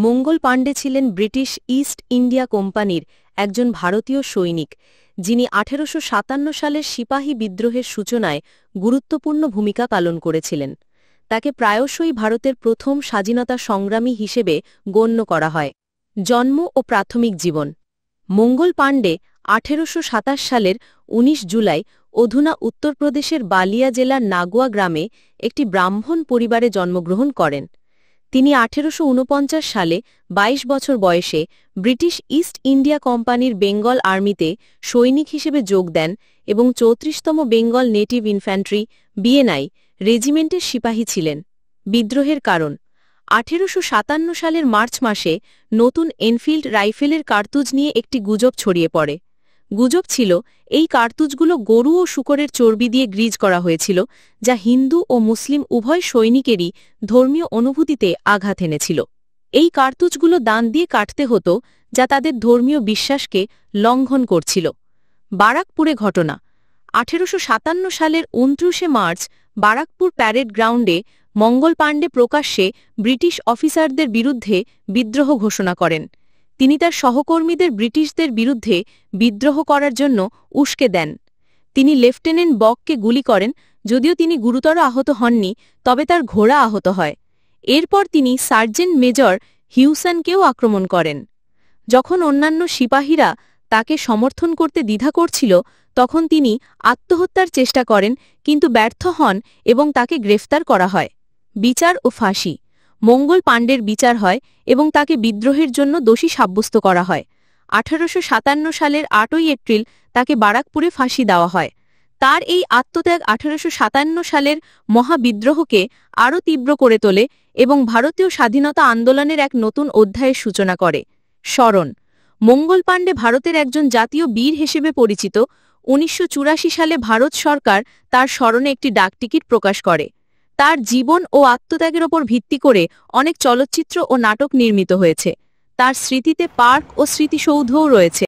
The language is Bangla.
মঙ্গল পাণ্ডে ছিলেন ব্রিটিশ ইস্ট ইন্ডিয়া কোম্পানির একজন ভারতীয় সৈনিক, যিনি 1857 সালের সিপাহী বিদ্রোহের সূচনায় গুরুত্বপূর্ণ ভূমিকা পালন করেছিলেন। তাকে প্রায়শই ভারতের প্রথম স্বাধীনতা সংগ্রামী হিসেবে গণ্য করা হয়। জন্ম ও প্রাথমিক জীবন। মঙ্গল পাণ্ডে 1827 সালের 19 জুলাই অধুনা উত্তরপ্রদেশের বালিয়া জেলার নাগুয়া গ্রামে একটি ব্রাহ্মণ পরিবারে জন্মগ্রহণ করেন। তিনি 1849 সালে 22 বছর বয়সে ব্রিটিশ ইস্ট ইন্ডিয়া কোম্পানির বেঙ্গল আর্মিতে সৈনিক হিসেবে যোগ দেন এবং 34তম বেঙ্গল নেটিভ ইনফ্যান্ট্রি বিএনআই রেজিমেন্টের সিপাহী ছিলেন। বিদ্রোহের কারণ: 1857 সালের মার্চ মাসে নতুন এনফিল্ড রাইফেলের কার্তুজ নিয়ে একটি গুজব ছড়িয়ে পড়ে। গুজব ছিল এই কার্তুজগুলো গরু ও শূকরের চর্বি দিয়ে গ্রিজ করা হয়েছিল, যা হিন্দু ও মুসলিম উভয় সৈনিকেরই ধর্মীয় অনুভূতিতে আঘাত এনেছিল। এই কার্তুজগুলো দান দিয়ে কাটতে হতো, যা তাদের ধর্মীয় বিশ্বাসকে লঙ্ঘন করছিল। বারাকপুরে ঘটনা: 1857 সালের 29শে মার্চ বারাকপুর প্যারেড গ্রাউন্ডে মঙ্গল পাণ্ডে প্রকাশ্যে ব্রিটিশ অফিসারদের বিরুদ্ধে বিদ্রোহ ঘোষণা করেন। তিনি তার সহকর্মীদের ব্রিটিশদের বিরুদ্ধে বিদ্রোহ করার জন্য উস্কে দেন। তিনি লেফটেন্যান্ট বককে গুলি করেন, যদিও তিনি গুরুতর আহত হননি, তবে তার ঘোড়া আহত হয়। এরপর তিনি সার্জেন্ট মেজর হিউসনকেও আক্রমণ করেন। যখন অন্যান্য সিপাহীরা তাকে সমর্থন করতে দ্বিধা করছিল, তখন তিনি আত্মহত্যার চেষ্টা করেন, কিন্তু ব্যর্থ হন এবং তাকে গ্রেফতার করা হয়। বিচার ও ফাঁসি: মঙ্গল পাণ্ডের বিচার হয় এবং তাকে বিদ্রোহের জন্য দোষী সাব্যস্ত করা হয়। 1857 সালের 8ই এপ্রিল তাকে বারাকপুরে ফাঁসি দেওয়া হয়। তার এই আত্মত্যাগ 1857 সালের মহাবিদ্রোহকে আরও তীব্র করে তোলে এবং ভারতীয় স্বাধীনতা আন্দোলনের এক নতুন অধ্যায়ের সূচনা করে। স্মরণ: মঙ্গল পাণ্ডে ভারতের একজন জাতীয় বীর হিসেবে পরিচিত। 1984 সালে ভারত সরকার তার স্মরণে একটি ডাকটিকিট প্রকাশ করে। তার জীবন ও আত্মত্যাগের ওপর ভিত্তি করে অনেক চলচ্চিত্র ও নাটক নির্মিত হয়েছে। তার স্মৃতিতে পার্ক ও স্মৃতিসৌধও রয়েছে।